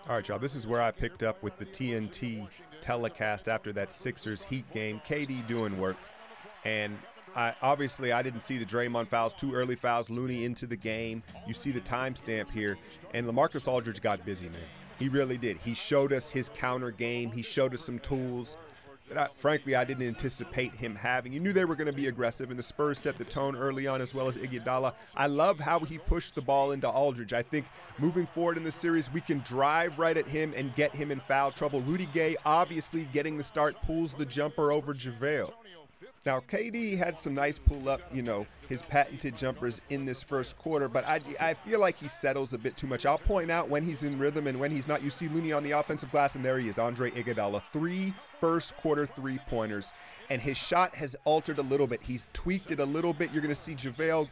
All right, y'all, this is where I picked up with the TNT telecast after that Sixers Heat game. KD doing work. And obviously I didn't see the Draymond fouls, 2 early fouls, Looney into the game. You see the timestamp here. And LaMarcus Aldridge got busy, man. He really did. He showed us his counter game. He showed us some tools that, frankly, I didn't anticipate him having. You knew they were going to be aggressive, and the Spurs set the tone early on, as well as Iguodala. I love how he pushed the ball into Aldridge. I think moving forward in the series, we can drive right at him and get him in foul trouble. Rudy Gay, obviously getting the start, pulls the jumper over JaVale. Now, KD had some nice pull-up, his patented jumpers in this first quarter, but I feel like he settles a bit too much. I'll point out when he's in rhythm and when he's not. You see Looney on the offensive glass, and there he is, Andre Iguodala. 3 first-quarter three-pointers, and his shot has altered a little bit. He's tweaked it a little bit. You're going to see JaVale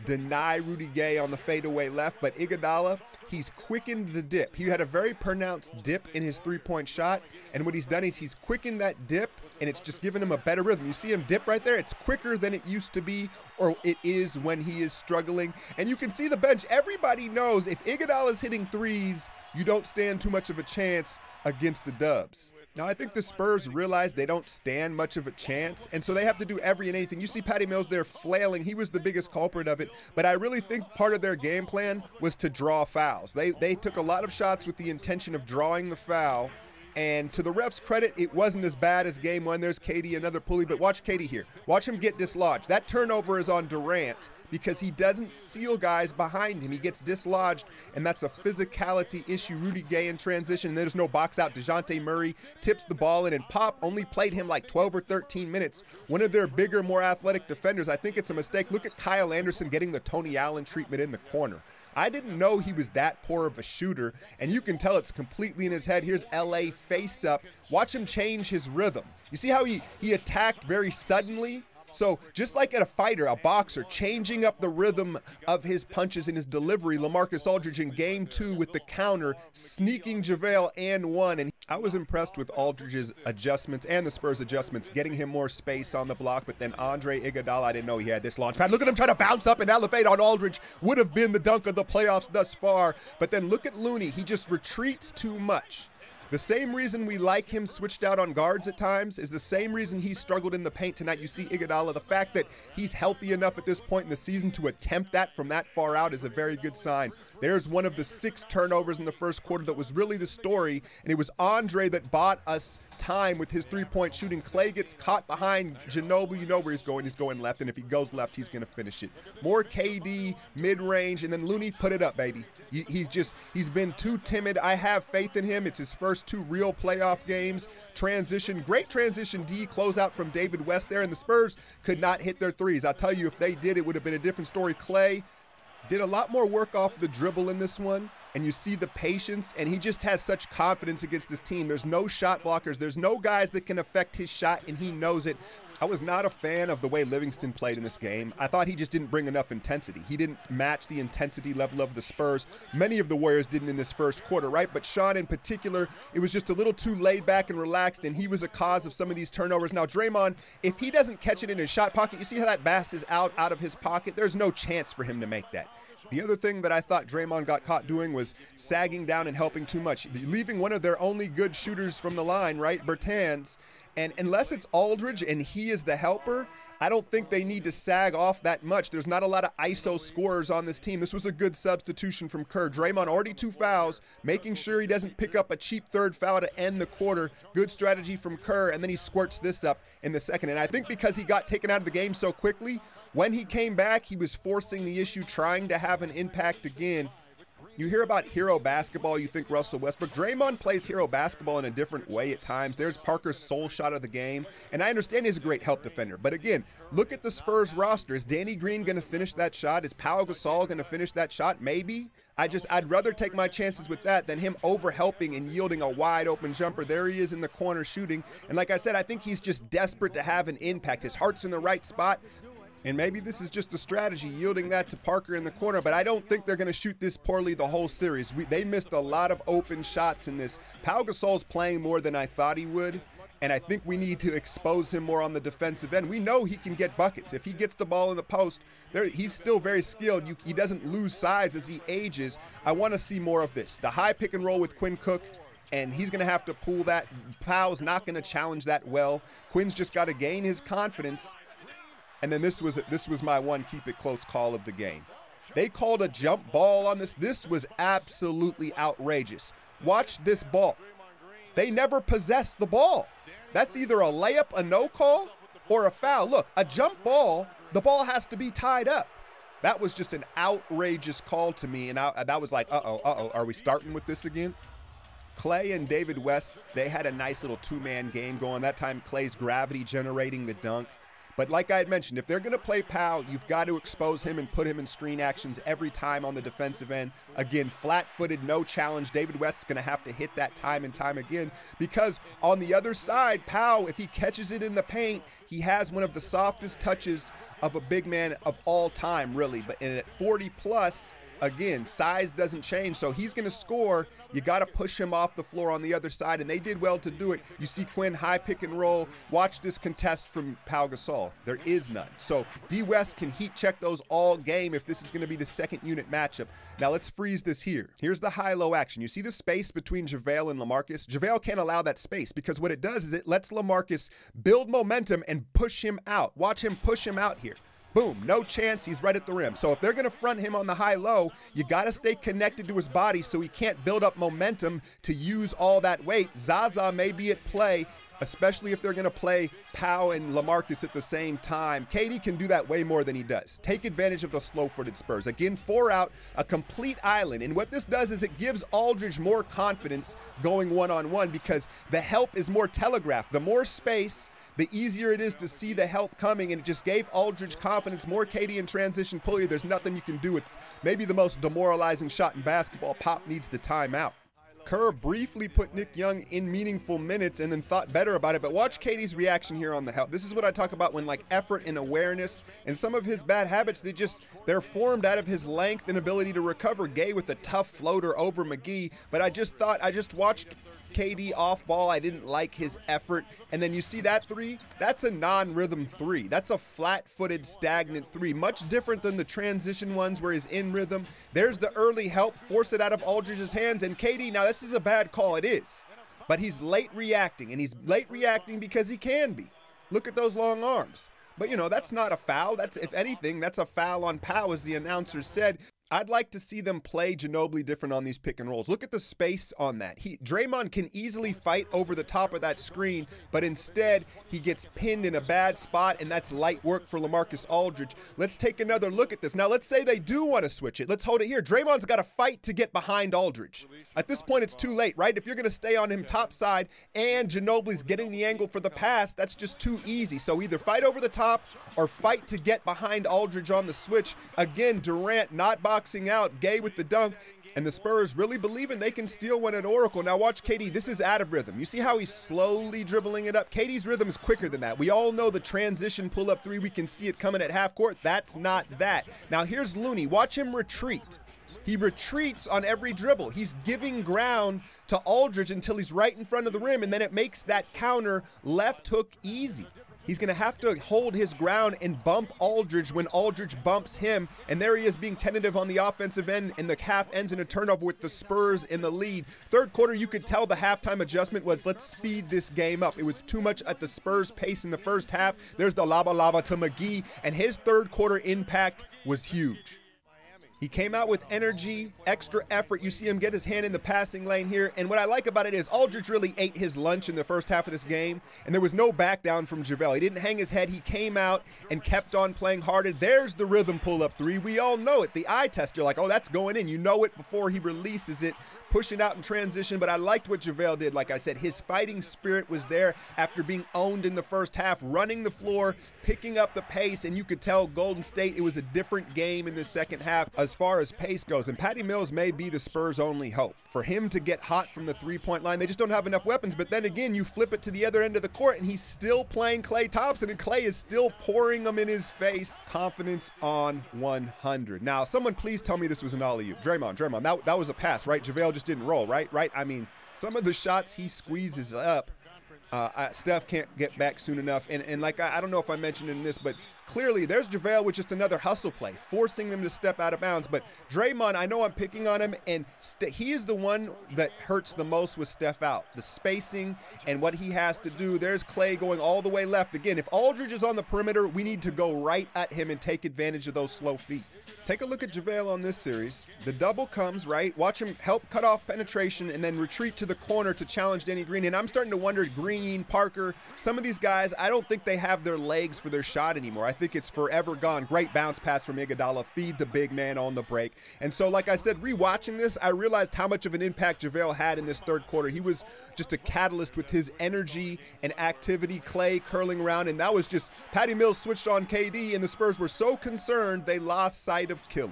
deny Rudy Gay on the fadeaway left, but Iguodala, he's quickened the dip. He had a very pronounced dip in his three-point shot, and what he's done is he's quickened that dip, and it's just given him a better rhythm. You see him dip right there? It's quicker than it used to be, or it is when he is struggling. And you can see the bench. Everybody knows if Iguodala's hitting threes, you don't stand too much of a chance against the Dubs. Now, I think the Spurs realize they don't stand much of a chance, and so they have to do every and anything. You see Patty Mills there flailing. He was the biggest culprit of it, but I really think part of their game plan was to draw fouls. They took a lot of shots with the intention of drawing the foul, and to the refs' credit, it wasn't as bad as game one. There's KD, another pulley, but watch KD here. Watch him get dislodged. That turnover is on Durant because he doesn't seal guys behind him. He gets dislodged, and that's a physicality issue. Rudy Gay in transition, and there's no box out. DeJounte Murray tips the ball in, and Pop only played him like 12 or 13 minutes. One of their bigger, more athletic defenders. I think it's a mistake. Look at Kyle Anderson getting the Tony Allen treatment in the corner. I didn't know he was that poor of a shooter, and you can tell it's completely in his head. Here's LA face up. Watch him change his rhythm. You see how he attacked very suddenly? So just like at a fighter, a boxer, changing up the rhythm of his punches and his delivery, LaMarcus Aldridge in game 2 with the counter, sneaking JaVale and one. And I was impressed with Aldridge's adjustments and the Spurs' adjustments, getting him more space on the block. But then Andre Iguodala, I didn't know he had this launch pad. Look at him try to bounce up and elevate on Aldridge. Would have been the dunk of the playoffs thus far. But then look at Looney. He just retreats too much. The same reason we like him switched out on guards at times is the same reason he struggled in the paint tonight. You see Iguodala, the fact that he's healthy enough at this point in the season to attempt that from that far out is a very good sign. There's one of the 6 turnovers in the first quarter that was really the story, and it was Andre that bought us time with his three-point shooting. Clay gets caught behind Ginobili. You know where he's going left, and if he goes left, he's going to finish it. More KD, mid-range, and then Looney put it up, baby. He's been too timid. I have faith in him. It's his first 2 real playoff games. Transition, great transition D closeout from David West there, and the Spurs could not hit their threes. I'll tell you, if they did, it would have been a different story. Clay did a lot more work off the dribble in this one, and you see the patience, and he just has such confidence against this team. There's no shot blockers. There's no guys that can affect his shot, and he knows it. I was not a fan of the way Livingston played in this game. I thought he just didn't bring enough intensity. He didn't match the intensity level of the Spurs. Many of the Warriors didn't in this first quarter, right? But Sean in particular, it was just a little too laid back and relaxed, and he was a cause of some of these turnovers. Now, Draymond, if he doesn't catch it in his shot pocket, you see how that pass is out of his pocket? There's no chance for him to make that. The other thing that I thought Draymond got caught doing was sagging down and helping too much, leaving one of their only good shooters from the line, right, Bertans. And unless it's Aldridge and he is the helper, I don't think they need to sag off that much. There's not a lot of ISO scorers on this team. This was a good substitution from Kerr. Draymond already 2 fouls, making sure he doesn't pick up a cheap 3rd foul to end the quarter. Good strategy from Kerr, and then he squirts this up in the second. And I think because he got taken out of the game so quickly, when he came back, he was forcing the issue, trying to have an impact again. You hear about hero basketball, you think Russell Westbrook. Draymond plays hero basketball in a different way at times. There's Parker's sole shot of the game, and I understand he's a great help defender. But again, look at the Spurs roster. Is Danny Green going to finish that shot? Is Pau Gasol going to finish that shot? Maybe. I'd rather take my chances with that than him over-helping and yielding a wide-open jumper. There he is in the corner shooting. And like I said, I think he's just desperate to have an impact. His heart's in the right spot. And maybe this is just a strategy, yielding that to Parker in the corner, but I don't think they're going to shoot this poorly the whole series. They missed a lot of open shots in this. Pau Gasol's playing more than I thought he would, And I think we need to expose him more on the defensive end. We know he can get buckets. If he gets the ball in the post, he's still very skilled. He doesn't lose size as he ages. I want to see more of this. The high pick and roll with Quinn Cook, and he's going to have to pull that. Powell's not going to challenge that well. Quinn's just got to gain his confidence. And then this was my one keep it close call of the game. They called a jump ball on this. This was absolutely outrageous. Watch this ball. They never possess the ball. That's either a layup, a no call, or a foul. Look, a jump ball, the ball has to be tied up. That was just an outrageous call to me, and that was like, uh-oh, are we starting with this again? Clay and David West, they had a nice little two-man game going. That time, Clay's gravity generating the dunk. But like I had mentioned, if they're going to play Powell, you've got to expose him and put him in screen actions every time on the defensive end. Again, flat-footed, no challenge. David West is going to have to hit that time and time again because on the other side, Powell, if he catches it in the paint, he has one of the softest touches of a big man of all time, really. But at 40+, again, size doesn't change, so he's going to score. You got to push him off the floor on the other side, and they did well to do it. You see Quinn high pick and roll. Watch this contest from Pau Gasol. There is none. So D. West can heat check those all game if this is going to be the second unit matchup. Now let's freeze this here. Here's the high-low action. You see the space between JaVale and LaMarcus? JaVale can't allow that space because what it does is it lets LaMarcus build momentum and push him out. Watch him push him out here. Boom, no chance, he's right at the rim. So if they're gonna front him on the high-low, you gotta stay connected to his body so he can't build up momentum to use all that weight. Zaza may be at play, especially if they're gonna play Pau and LaMarcus at the same time. KD can do that way more than he does. Take advantage of the slow-footed Spurs. Again, 4 out, a complete island. And what this does is it gives Aldridge more confidence going one-on-one because the help is more telegraphed. The more space, the easier it is to see the help coming, and it just gave Aldridge confidence. More KD in transition pull you. There's nothing you can do. It's maybe the most demoralizing shot in basketball. Pop needs the timeout. Kerr briefly put Nick Young in meaningful minutes and then thought better about it, but watch KD's reaction here on the help. This is what I talk about when like effort and awareness and some of his bad habits, they're formed out of his length and ability to recover. Gay with a tough floater over McGee, but I just watched KD off ball. I didn't like his effort. And then you see that three, that's a non-rhythm three. That's a flat-footed, stagnant three. Much different than the transition ones where he's in rhythm. There's the early help, force it out of Aldridge's hands. And KD, now this is a bad call, it is. But he's late reacting, and he's late reacting because he can be. Look at those long arms. But, you know, that's not a foul. That's, if anything, that's a foul on Pau, as the announcer said. I'd like to see them play Ginobili different on these pick and rolls. Look at the space on that. Draymond can easily fight over the top of that screen, but instead he gets pinned in a bad spot, and that's light work for LaMarcus Aldridge. Let's take another look at this. Now let's say they do want to switch it. Let's hold it here. Draymond's got to fight to get behind Aldridge. At this point, it's too late, right? If you're going to stay on him top side and Ginobili's getting the angle for the pass, that's just too easy. So either fight over the top or fight to get behind Aldridge on the switch. Again, Durant not boxing out, Gay with the dunk, and the Spurs really believing they can steal one at Oracle. Now watch KD. This is out of rhythm. You see how he's slowly dribbling it up? KD's rhythm is quicker than that. We all know the transition pull-up three. We can see it coming at half court. That's not that. Now here's Looney. Watch him retreat. He retreats on every dribble. He's giving ground to Aldridge until he's right in front of the rim, and then it makes that counter left hook easy. He's going to have to hold his ground and bump Aldridge when Aldridge bumps him. And there he is being tentative on the offensive end, and the half ends in a turnover with the Spurs in the lead. Third quarter, you could tell the halftime adjustment was, let's speed this game up. It was too much at the Spurs pace in the first half. There's the lava to McGee, and his third quarter impact was huge. He came out with energy, extra effort. You see him get his hand in the passing lane here. And what I like about it is Aldridge really ate his lunch in the first half of this game, and there was no back down from JaVale. He didn't hang his head. He came out and kept on playing harder. There's the rhythm pull-up three. We all know it. The eye test, you're like, oh, that's going in. You know it before he releases it, pushing out in transition. But I liked what JaVale did. Like I said, his fighting spirit was there after being owned in the first half, running the floor, picking up the pace, and you could tell Golden State, it was a different game in the second half as far as pace goes. And Patty Mills may be the Spurs' only hope. For him to get hot from the three-point line, they just don't have enough weapons. But then again, you flip it to the other end of the court, and he's still playing Klay Thompson, and Klay is still pouring them in his face. Confidence on 100. Now, someone please tell me this was an alley-oop. Draymond, that was a pass, right? JaVale just didn't roll, right? I mean, some of the shots he squeezes up, Steph can't get back soon enough. And like, I don't know if I mentioned in this, but clearly there's JaVale with just another hustle play, forcing them to step out of bounds. But Draymond, I know I'm picking on him, and he is the one that hurts the most with Steph out. The spacing and what he has to do. There's Clay going all the way left. Again, if Aldridge is on the perimeter, we need to go right at him and take advantage of those slow feet. Take a look at JaVale on this series. The double comes, right? Watch him help cut off penetration and then retreat to the corner to challenge Danny Green. And I'm starting to wonder, Green, Parker, some of these guys, I don't think they have their legs for their shot anymore. I think it's forever gone. Great bounce pass from Iguodala. Feed the big man on the break. And so, like I said, rewatching this, I realized how much of an impact JaVale had in this third quarter. He was just a catalyst with his energy and activity. Clay curling around, and that was just, Patty Mills switched on KD, and the Spurs were so concerned they lost sight of killer.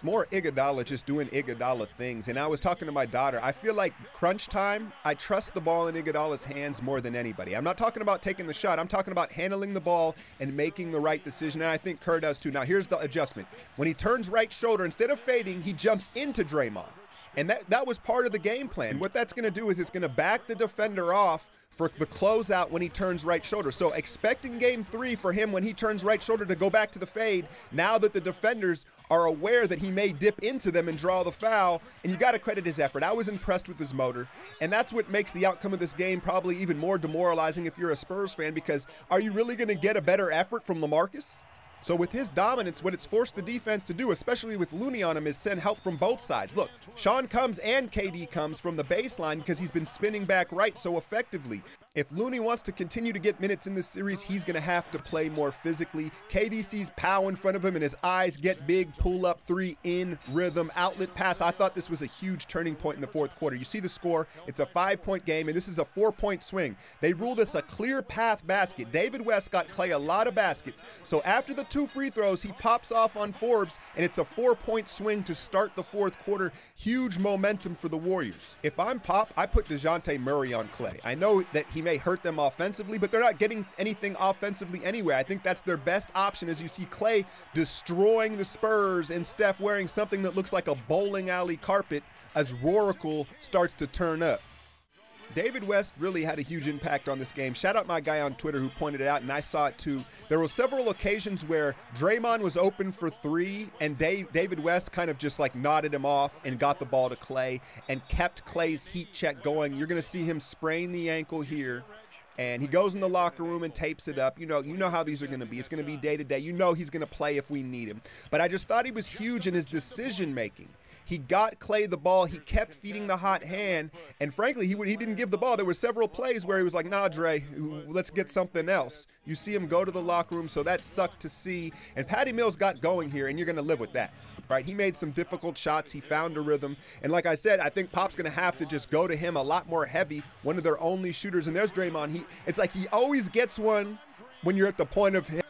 More Iguodala just doing Iguodala things. And I was talking to my daughter, I feel like crunch time, I trust the ball in Iguodala's hands more than anybody. I'm not talking about taking the shot. I'm talking about handling the ball and making the right decision. And I think Kerr does too. Now here's the adjustment. When he turns right shoulder, instead of fading, he jumps into Draymond. And that was part of the game plan. What that's going to do is it's going to back the defender off for the closeout when he turns right shoulder. So expecting game 3 for him when he turns right shoulder to go back to the fade, now that the defenders are aware that he may dip into them and draw the foul, and you got to credit his effort. I was impressed with his motor, and that's what makes the outcome of this game probably even more demoralizing if you're a Spurs fan, because are you really going to get a better effort from LaMarcus? So with his dominance, what it's forced the defense to do, especially with Looney on him, is send help from both sides. Look, Sean comes and KD comes from the baseline because he's been spinning back right so effectively. If Looney wants to continue to get minutes in this series, he's going to have to play more physically. KD sees Powell in front of him and his eyes get big, pull up three in rhythm, outlet pass. I thought this was a huge turning point in the fourth quarter. You see the score, it's a 5-point game, and this is a 4-point swing. They rule this a clear path basket. David West got Clay a lot of baskets. So after the 2 free throws, he pops off on Forbes, and it's a 4-point swing to start the fourth quarter. Huge momentum for the Warriors. If I'm Pop, I put DeJounte Murray on Clay. I know that he may hurt them offensively, but they're not getting anything offensively anyway. I think that's their best option, as you see Clay destroying the Spurs and Steph wearing something that looks like a bowling alley carpet as Roracle starts to turn up. David West really had a huge impact on this game. Shout out my guy on Twitter who pointed it out, and I saw it too. There were several occasions where Draymond was open for 3, and David West kind of just like nodded him off and got the ball to Clay and kept Clay's heat check going. You're going to see him sprain the ankle here, and he goes in the locker room and tapes it up. You know how these are going to be. It's going to be day to day. You know he's going to play if we need him. But I just thought he was huge in his decision making. He got Clay the ball. He kept feeding the hot hand. And frankly, he didn't give the ball. There were several plays where he was like, nah, Dre, let's get something else. You see him go to the locker room, so that sucked to see. And Patty Mills got going here, and you're going to live with that, right? He made some difficult shots. He found a rhythm. And like I said, I think Pop's going to have to just go to him a lot more heavy, one of their only shooters. And there's Draymond. It's like he always gets one when you're at the point of him.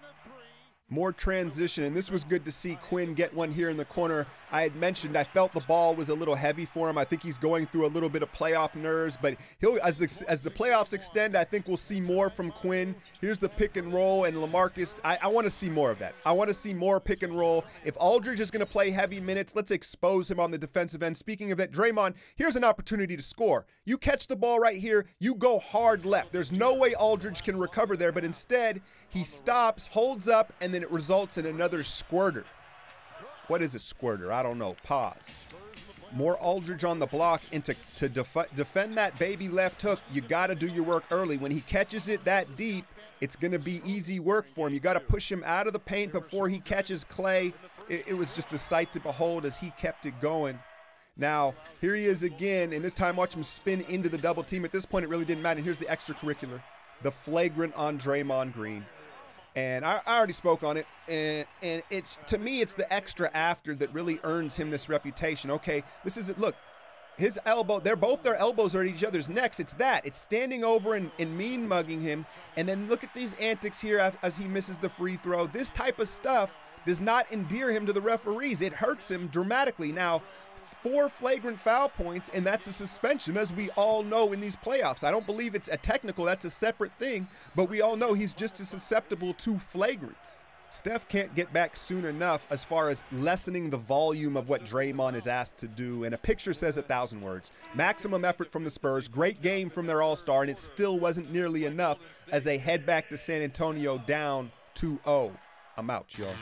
More transition, and this was good to see Quinn get one here in the corner. I had mentioned I felt the ball was a little heavy for him. I think he's going through a little bit of playoff nerves, but as the playoffs extend, I think we'll see more from Quinn. Here's the pick and roll, and LaMarcus, I want to see more of that. I want to see more pick and roll. If Aldridge is going to play heavy minutes, let's expose him on the defensive end. Speaking of that, Draymond, here's an opportunity to score. You catch the ball right here, you go hard left. There's no way Aldridge can recover there, but instead he stops, holds up, and then it results in another squirter. What is a squirter? I don't know. Pause. More Aldridge on the block, and to defend that baby left hook, you got to do your work early. When he catches it that deep, it's going to be easy work for him. You got to push him out of the paint before he catches Clay. It was just a sight to behold as he kept it going. Now, here he is again, and this time watch him spin into the double team. At this point, it really didn't matter. Here's the extracurricular, the flagrant on Draymond Green. And I already spoke on it, and it's, to me, it's the extra after that really earns him this reputation. Okay, this is it. Look, his elbow, their elbows are at each other's necks. It's standing over and mean mugging him. And then look at these antics here as he misses the free throw. This type of stuff does not endear him to the referees. It hurts him dramatically. Now, 4 flagrant foul points, and that's a suspension, as we all know in these playoffs. I don't believe it's a technical, that's a separate thing, but we all know he's just as susceptible to flagrants. Steph can't get back soon enough as far as lessening the volume of what Draymond is asked to do. And a picture says 1,000 words. Maximum effort from the Spurs. Great game from their all-star, and it still wasn't nearly enough as they head back to San Antonio down 2-0. I'm out, y'all.